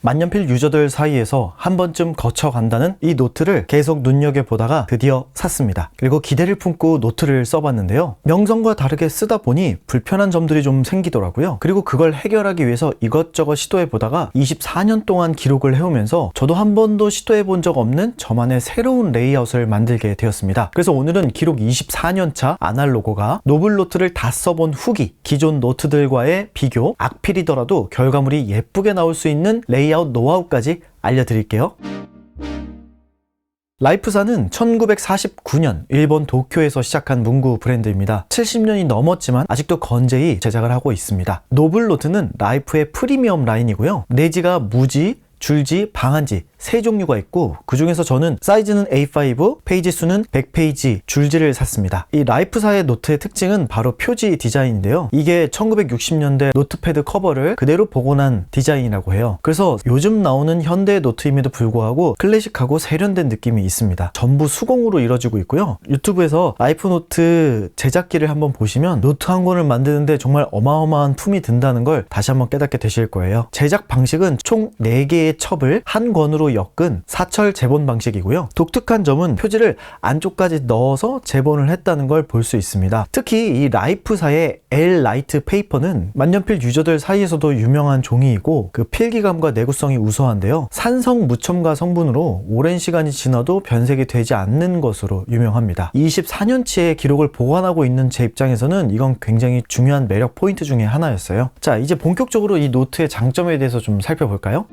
만년필 유저들 사이에서 한 번쯤 거쳐간다는 이 노트를 계속 눈여겨보다가 드디어 샀습니다. 그리고 기대를 품고 노트를 써봤는데요. 명성과 다르게 쓰다 보니 불편한 점들이 좀 생기더라고요. 그리고 그걸 해결하기 위해서 이것저것 시도해보다가 24년 동안 기록을 해오면서 저도 한 번도 시도해본 적 없는 저만의 새로운 레이아웃을 만들게 되었습니다. 그래서 오늘은 기록 24년차 아날로그가 노블노트를 다 써본 후기, 기존 노트들과의 비교, 악필이더라도 결과물이 예쁘게 나올 수 있는 레이아웃 노하우까지 알려드릴게요. 라이프사는 1949년 일본 도쿄에서 시작한 문구 브랜드입니다. 70년이 넘었지만 아직도 건재히 제작을 하고 있습니다. 노블노트는 라이프의 프리미엄 라인이고요. 내지가 무지, 줄지, 방한지 세 종류가 있고 그 중에서 저는 사이즈는 A5, 페이지 수는 100페이지 줄지를 샀습니다. 이 라이프사의 노트의 특징은 바로 표지 디자인인데요. 이게 1960년대 노트패드 커버를 그대로 복원한 디자인이라고 해요. 그래서 요즘 나오는 현대 노트임에도 불구하고 클래식하고 세련된 느낌이 있습니다. 전부 수공으로 이루어지고 있고요. 유튜브에서 라이프노트 제작기를 한번 보시면 노트 한 권을 만드는데 정말 어마어마한 품이 든다는 걸 다시 한번 깨닫게 되실 거예요. 제작 방식은 총 4개의 첩을 한 권으로 엮은 사철 제본 방식이고요. 독특한 점은 표지를 안쪽까지 넣어서 제본을 했다는 걸 볼 수 있습니다. 특히 이 라이프사의 L 라이트 페이퍼는 만년필 유저들 사이에서도 유명한 종이이고 그 필기감과 내구성이 우수한데요. 산성 무첨가 성분으로 오랜 시간이 지나도 변색이 되지 않는 것으로 유명합니다. 24년치의 기록을 보관하고 있는 제 입장에서는 이건 굉장히 중요한 매력 포인트 중에 하나였어요. 자, 이제 본격적으로 이 노트의 장점에 대해서 좀 살펴볼까요?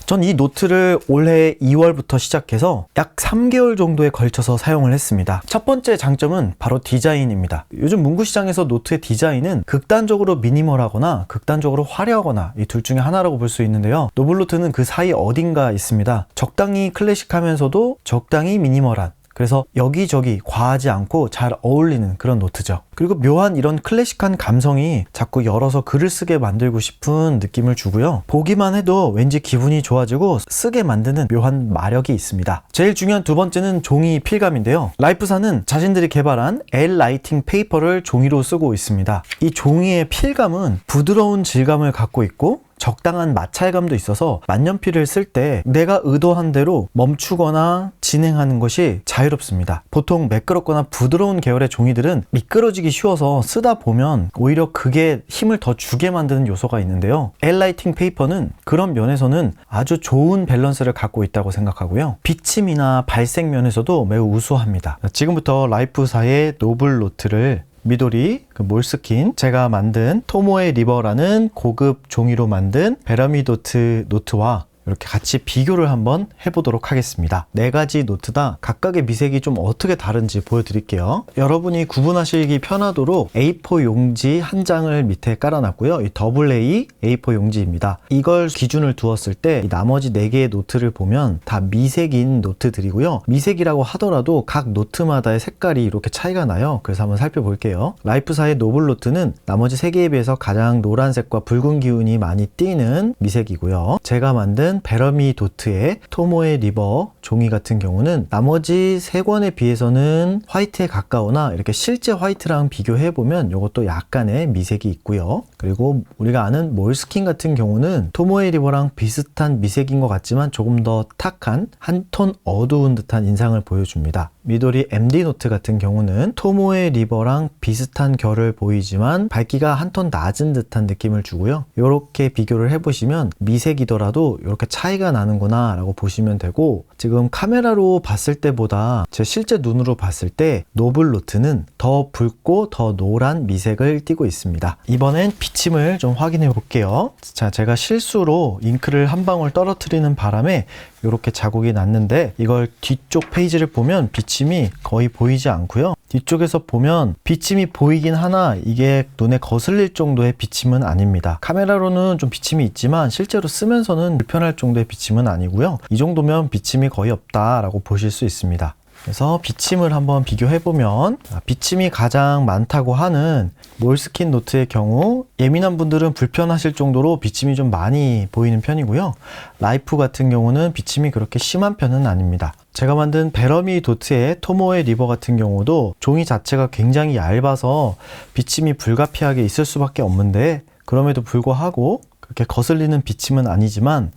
전 이 노트를 올해 2월부터 시작해서 약 3개월 정도에 걸쳐서 사용을 했습니다. 첫 번째 장점은 바로 디자인입니다. 요즘 문구 시장에서 노트의 디자인은 극단적으로 미니멀하거나 극단적으로 화려하거나 이 둘 중에 하나라고 볼 수 있는데요. 노블노트는 그 사이 어딘가 있습니다. 적당히 클래식하면서도 적당히 미니멀한, 그래서 여기저기 과하지 않고 잘 어울리는 그런 노트죠. 그리고 묘한 이런 클래식한 감성이 자꾸 열어서 글을 쓰게 만들고 싶은 느낌을 주고요. 보기만 해도 왠지 기분이 좋아지고 쓰게 만드는 묘한 마력이 있습니다. 제일 중요한 두 번째는 종이 필감인데요. 라이프사는 자신들이 개발한 L 라이팅 페이퍼를 종이로 쓰고 있습니다. 이 종이의 필감은 부드러운 질감을 갖고 있고 적당한 마찰감도 있어서 만년필을 쓸 때 내가 의도한 대로 멈추거나 진행하는 것이 자유롭습니다. 보통 매끄럽거나 부드러운 계열의 종이들은 미끄러지기 쉬워서 쓰다 보면 오히려 그게 힘을 더 주게 만드는 요소가 있는데요. L 라이팅 페이퍼는 그런 면에서는 아주 좋은 밸런스를 갖고 있다고 생각하고요. 비침이나 발색 면에서도 매우 우수합니다. 지금부터 라이프사의 노블노트를 미도리, 몰스킨, 제가 만든 토모에 리버라는 고급 종이로 만든 베러미도트 노트와 이렇게 같이 비교를 한번 해보도록 하겠습니다. 4가지 노트 다 각각의 미색이 좀 어떻게 다른지 보여드릴게요. 여러분이 구분하시기 편하도록 A4 용지 한 장을 밑에 깔아놨고요. 이 AA A4 용지입니다. 이걸 기준을 두었을 때 나머지 4개의 노트를 보면 다 미색인 노트들이고요. 미색이라고 하더라도 각 노트마다의 색깔이 이렇게 차이가 나요. 그래서 한번 살펴볼게요. 라이프사의 노블노트는 나머지 3개에 비해서 가장 노란색과 붉은 기운이 많이 띄는 미색이고요. 제가 만든 베러미도트의 토모에 리버 종이 같은 경우는 나머지 3권에 비해서는 화이트에 가까우나 이렇게 실제 화이트랑 비교해보면 이것도 약간의 미색이 있고요. 그리고 우리가 아는 몰스킨 같은 경우는 토모에 리버랑 비슷한 미색인 것 같지만 조금 더 탁한 한 톤 어두운 듯한 인상을 보여줍니다. 미도리 MD 노트 같은 경우는 토모에 리버랑 비슷한 결을 보이지만 밝기가 한 톤 낮은 듯한 느낌을 주고요. 이렇게 비교를 해보시면 미색이더라도 이렇게 차이가 나는구나 라고 보시면 되고, 지금 카메라로 봤을 때보다 제 실제 눈으로 봤을 때 노블노트는 더 붉고 더 노란 미색을 띠고 있습니다. 이번엔 비침을 좀 확인해 볼게요. 자, 제가 실수로 잉크를 한 방울 떨어뜨리는 바람에 이렇게 자국이 났는데 이걸 뒤쪽 페이지를 보면 비침이 거의 보이지 않고요. 뒤쪽에서 보면 비침이 보이긴 하나 이게 눈에 거슬릴 정도의 비침은 아닙니다. 카메라로는 좀 비침이 있지만 실제로 쓰면서는 불편할 정도의 비침은 아니고요. 이 정도면 비침이 거의 없다라고 보실 수 있습니다. 그래서 비침을 한번 비교해보면 비침이 가장 많다고 하는 몰스킨 노트의 경우 예민한 분들은 불편하실 정도로 비침이 좀 많이 보이는 편이고요. 라이프 같은 경우는 비침이 그렇게 심한 편은 아닙니다. 제가 만든 베러미 도트의 토모에 리버 같은 경우도 종이 자체가 굉장히 얇아서 비침이 불가피하게 있을 수밖에 없는데 그럼에도 불구하고 그렇게 거슬리는 비침은 아니지만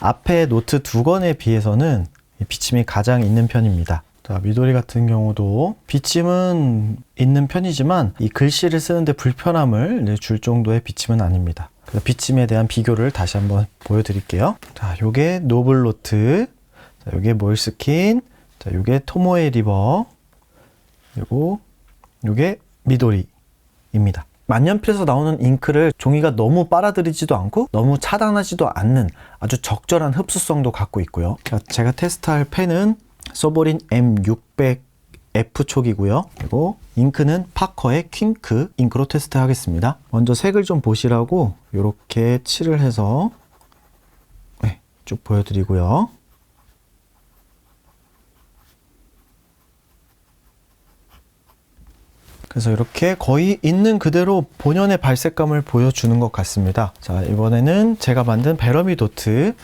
앞에 노트 2권에 비해서는 비침이 가장 있는 편입니다. 자, 미도리 같은 경우도 비침은 있는 편이지만 이 글씨를 쓰는데 불편함을 줄 정도의 비침은 아닙니다. 그래서 비침에 대한 비교를 다시 한번 보여드릴게요. 자, 요게 노블 노트, 자, 요게 몰스킨, 자, 요게 토모에 리버, 그리고 요게 미도리입니다. 만년필에서 나오는 잉크를 종이가 너무 빨아들이지도 않고 너무 차단하지도 않는 아주 적절한 흡수성도 갖고 있고요. 제가 테스트할 펜은 소보린 M600F 촉이고요. 그리고 잉크는 파커의 퀸크 잉크로 테스트 하겠습니다. 먼저 색을 좀 보시라고 이렇게 칠을 해서 쭉 보여드리고요. 그래서 이렇게 거의 있는 그대로 본연의 발색감을 보여주는 것 같습니다. 자, 이번에는 제가 만든 베러미 도트,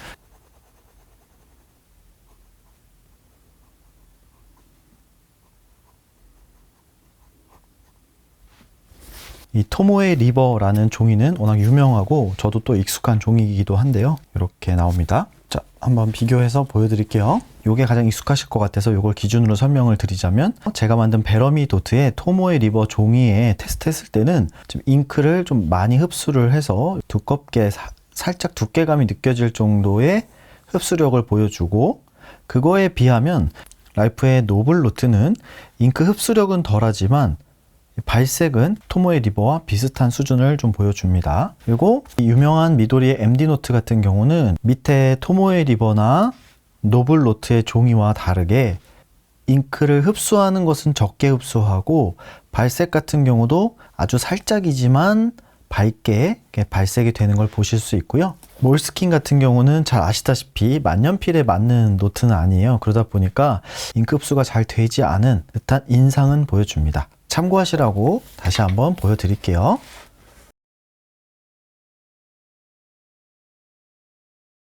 이 토모에 리버라는 종이는 워낙 유명하고 저도 또 익숙한 종이이기도 한데요. 이렇게 나옵니다. 자, 한번 비교해서 보여드릴게요. 이게 가장 익숙하실 것 같아서 이걸 기준으로 설명을 드리자면, 제가 만든 베러미 도트의 토모에 리버 종이에 테스트했을 때는 좀 잉크를 좀 많이 흡수를 해서 두껍게 살짝 두께감이 느껴질 정도의 흡수력을 보여주고, 그거에 비하면 라이프의 노블 노트는 잉크 흡수력은 덜하지만 발색은 토모에 리버와 비슷한 수준을 좀 보여줍니다. 그리고 이 유명한 미도리의 MD 노트 같은 경우는 밑에 토모에 리버나 노블 노트의 종이와 다르게 잉크를 흡수하는 것은 적게 흡수하고 발색 같은 경우도 아주 살짝이지만 밝게 발색이 되는 걸 보실 수 있고요. 몰스킨 같은 경우는 잘 아시다시피 만년필에 맞는 노트는 아니에요. 그러다 보니까 잉크 흡수가 잘 되지 않은 듯한 인상은 보여줍니다. 참고하시라고 다시 한번 보여드릴게요.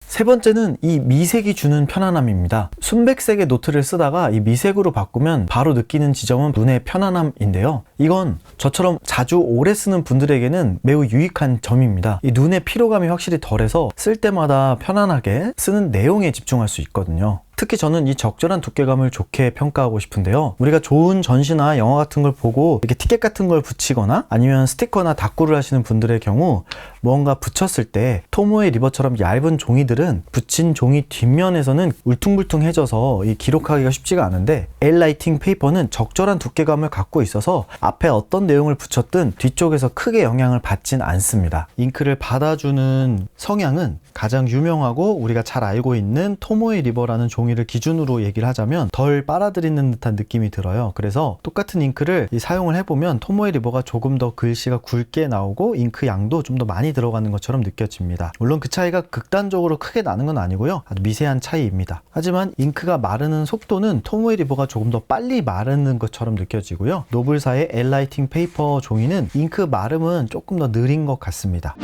세 번째는 이 미색이 주는 편안함입니다. 순백색의 노트를 쓰다가 이 미색으로 바꾸면 바로 느끼는 지점은 눈의 편안함인데요. 이건 저처럼 자주 오래 쓰는 분들에게는 매우 유익한 점입니다. 이 눈의 피로감이 확실히 덜해서 쓸 때마다 편안하게 쓰는 내용에 집중할 수 있거든요. 특히 저는 이 적절한 두께감을 좋게 평가하고 싶은데요. 우리가 좋은 전시나 영화 같은 걸 보고 이렇게 티켓 같은 걸 붙이거나 아니면 스티커나 다꾸를 하시는 분들의 경우 무언가 붙였을 때 토모에 리버처럼 얇은 종이들은 붙인 종이 뒷면에서는 울퉁불퉁해져서 이 기록하기가 쉽지가 않은데, 엘라이팅 페이퍼는 적절한 두께감을 갖고 있어서 앞에 어떤 내용을 붙였든 뒤쪽에서 크게 영향을 받진 않습니다. 잉크를 받아주는 성향은 가장 유명하고 우리가 잘 알고 있는 토모에 리버라는 종이를 기준으로 얘기를 하자면 덜 빨아들이는 듯한 느낌이 들어요. 그래서 똑같은 잉크를 사용을 해보면 토모에 리버가 조금 더 글씨가 굵게 나오고 잉크 양도 좀 더 많이 들어가는 것처럼 느껴집니다. 물론 그 차이가 극단적으로 크게 나는 건 아니고요. 아주 미세한 차이입니다. 하지만 잉크가 마르는 속도는 토모에 리버가 조금 더 빨리 마르는 것처럼 느껴지고요. 노블사의 엘라이팅 페이퍼 종이는 잉크 마름은 조금 더 느린 것 같습니다.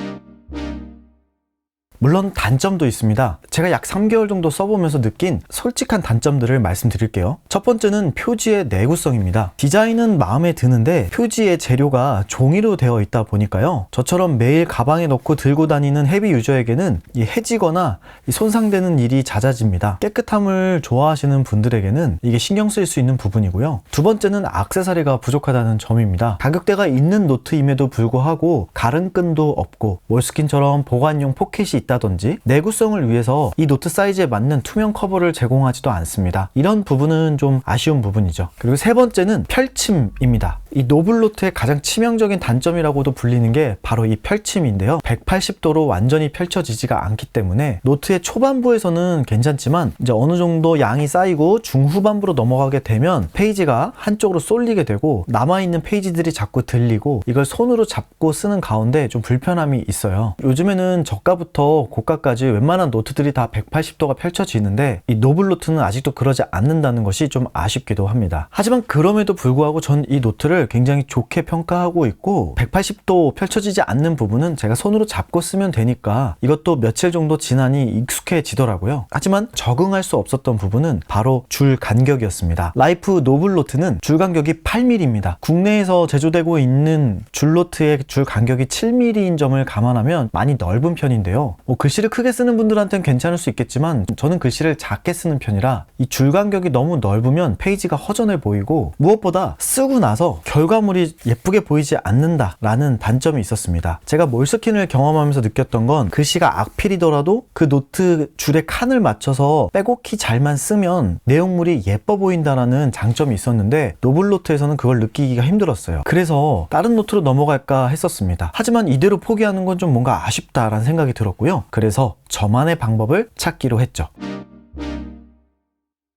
물론 단점도 있습니다. 제가 약 3개월 정도 써보면서 느낀 솔직한 단점들을 말씀드릴게요. 첫 번째는 표지의 내구성입니다. 디자인은 마음에 드는데 표지의 재료가 종이로 되어 있다 보니까요. 저처럼 매일 가방에 넣고 들고 다니는 헤비 유저에게는 해지거나 손상되는 일이 잦아집니다. 깨끗함을 좋아하시는 분들에게는 이게 신경 쓸 수 있는 부분이고요. 두 번째는 액세서리가 부족하다는 점입니다. 가격대가 있는 노트임에도 불구하고 가른끈도 없고 몰스킨처럼 보관용 포켓이 있다든지 내구성을 위해서 이 노트 사이즈에 맞는 투명 커버를 제공하지도 않습니다. 이런 부분은 좀 아쉬운 부분이죠. 그리고 세 번째는 펼침입니다. 이 노블 노트의 가장 치명적인 단점이라고도 불리는 게 바로 이 펼침인데요. 180도로 완전히 펼쳐지지가 않기 때문에 노트의 초반부에서는 괜찮지만 이제 어느 정도 양이 쌓이고 중후반부로 넘어가게 되면 페이지가 한쪽으로 쏠리게 되고 남아있는 페이지들이 자꾸 들리고 이걸 손으로 잡고 쓰는 가운데 좀 불편함이 있어요. 요즘에는 저가부터 고가까지 웬만한 노트들이 다 180도가 펼쳐지는데 이 노블 노트는 아직도 그러지 않는다는 것이 좀 아쉽기도 합니다. 하지만 그럼에도 불구하고 전 이 노트를 노트를 굉장히 좋게 평가하고 있고 180도 펼쳐지지 않는 부분은 제가 손으로 잡고 쓰면 되니까 이것도 며칠 정도 지나니 익숙해지더라고요. 하지만 적응할 수 없었던 부분은 바로 줄 간격이었습니다. 라이프 노블 노트는 줄 간격이 8mm입니다. 국내에서 제조되고 있는 줄 노트의 줄 간격이 7mm인 점을 감안하면 많이 넓은 편인데요. 글씨를 크게 쓰는 분들한테는 괜찮을 수 있겠지만 저는 글씨를 작게 쓰는 편이라 이 줄 간격이 너무 넓으면 페이지가 허전해 보이고 무엇보다 쓰고 나서 결과물이 예쁘게 보이지 않는다라는 단점이 있었습니다. 제가 몰스킨을 경험하면서 느꼈던 건 글씨가 악필이더라도 그 노트 줄에 칸을 맞춰서 빼곡히 잘만 쓰면 내용물이 예뻐 보인다라는 장점이 있었는데 노블 노트에서는 그걸 느끼기가 힘들었어요. 그래서 다른 노트로 넘어갈까 했었습니다. 하지만 이대로 포기하는 건 좀 뭔가 아쉽다라는 생각이 들었고요. 그래서 저만의 방법을 찾기로 했죠.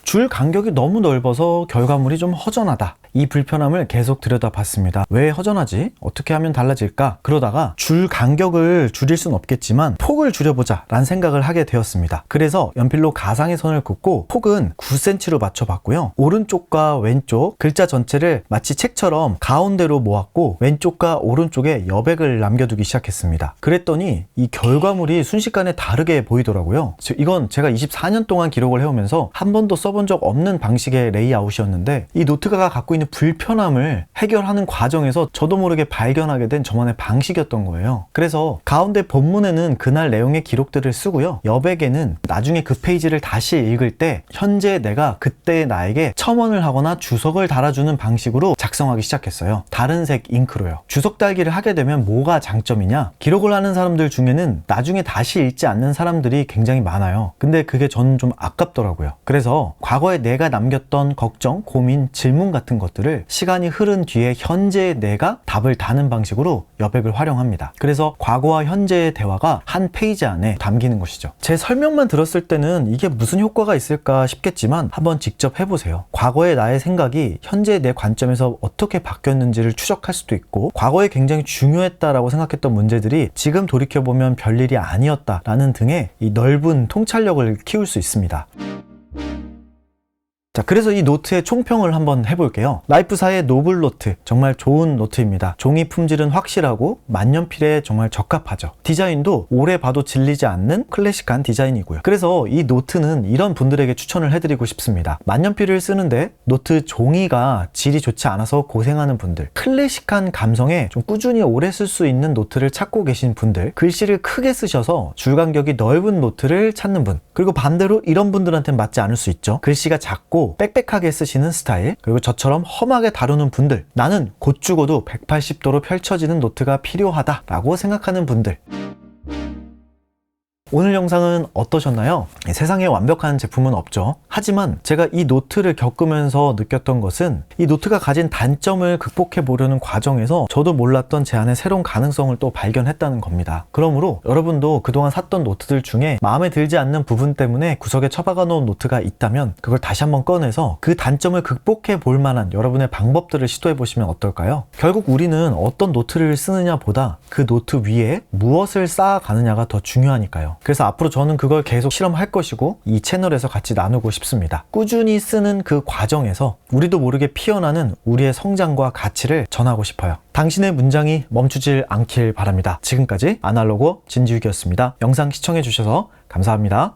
줄 간격이 너무 넓어서 결과물이 좀 허전하다. 이 불편함을 계속 들여다봤습니다. 왜 허전하지? 어떻게 하면 달라질까? 그러다가 줄 간격을 줄일 순 없겠지만 폭을 줄여보자 라는 생각을 하게 되었습니다. 그래서 연필로 가상의 선을 긋고 폭은 9cm로 맞춰봤고요. 오른쪽과 왼쪽 글자 전체를 마치 책처럼 가운데로 모았고 왼쪽과 오른쪽에 여백을 남겨두기 시작했습니다. 그랬더니 이 결과물이 순식간에 다르게 보이더라고요. 이건 제가 24년 동안 기록을 해오면서 한 번도 써본 적 없는 방식의 레이아웃이었는데 이 노트가 갖고 있는 불편함을 해결하는 과정에서 저도 모르게 발견하게 된 저만의 방식이었던 거예요. 그래서 가운데 본문에는 그날 내용의 기록들을 쓰고요. 여백에는 나중에 그 페이지를 다시 읽을 때 현재 내가 그때 나에게 첨언을 하거나 주석을 달아주는 방식으로 작성하기 시작했어요. 다른 색 잉크로요. 주석 달기를 하게 되면 뭐가 장점이냐? 기록을 하는 사람들 중에는 나중에 다시 읽지 않는 사람들이 굉장히 많아요. 근데 그게 저는 좀 아깝더라고요. 그래서 과거에 내가 남겼던 걱정, 고민, 질문 같은 것들을 시간이 흐른 뒤에 현재의 내가 답을 다는 방식으로 여백을 활용합니다. 그래서 과거와 현재의 대화가 한 페이지 안에 담기는 것이죠. 제 설명만 들었을 때는 이게 무슨 효과가 있을까 싶겠지만 한번 직접 해보세요. 과거의 나의 생각이 현재의 내 관점에서 어떻게 바뀌었는지를 추적할 수도 있고 과거에 굉장히 중요했다라고 생각했던 문제들이 지금 돌이켜보면 별일이 아니었다라는 등의 이 넓은 통찰력을 키울 수 있습니다. 자, 그래서 이 노트의 총평을 한번 해볼게요. 라이프사의 노블 노트, 정말 좋은 노트입니다. 종이 품질은 확실하고 만년필에 정말 적합하죠. 디자인도 오래 봐도 질리지 않는 클래식한 디자인이고요. 그래서 이 노트는 이런 분들에게 추천을 해드리고 싶습니다. 만년필을 쓰는데 노트 종이가 질이 좋지 않아서 고생하는 분들, 클래식한 감성에 좀 꾸준히 오래 쓸 수 있는 노트를 찾고 계신 분들, 글씨를 크게 쓰셔서 줄 간격이 넓은 노트를 찾는 분, 그리고 반대로 이런 분들한테는 맞지 않을 수 있죠. 글씨가 작고 빽빽하게 쓰시는 스타일, 그리고 저처럼 험하게 다루는 분들, 나는 곧 죽어도 180도로 펼쳐지는 노트가 필요하다라고 생각하는 분들. 오늘 영상은 어떠셨나요? 세상에 완벽한 제품은 없죠. 하지만 제가 이 노트를 겪으면서 느꼈던 것은 이 노트가 가진 단점을 극복해 보려는 과정에서 저도 몰랐던 제 안에 새로운 가능성을 또 발견했다는 겁니다. 그러므로 여러분도 그동안 샀던 노트들 중에 마음에 들지 않는 부분 때문에 구석에 처박아 놓은 노트가 있다면 그걸 다시 한번 꺼내서 그 단점을 극복해 볼 만한 여러분의 방법들을 시도해 보시면 어떨까요? 결국 우리는 어떤 노트를 쓰느냐 보다 그 노트 위에 무엇을 쌓아가느냐가 더 중요하니까요. 그래서 앞으로 저는 그걸 계속 실험할 것이고 이 채널에서 같이 나누고 싶습니다. 꾸준히 쓰는 그 과정에서 우리도 모르게 피어나는 우리의 성장과 가치를 전하고 싶어요. 당신의 문장이 멈추질 않길 바랍니다. 지금까지 아날로그 진지욱이었습니다. 영상 시청해 주셔서 감사합니다.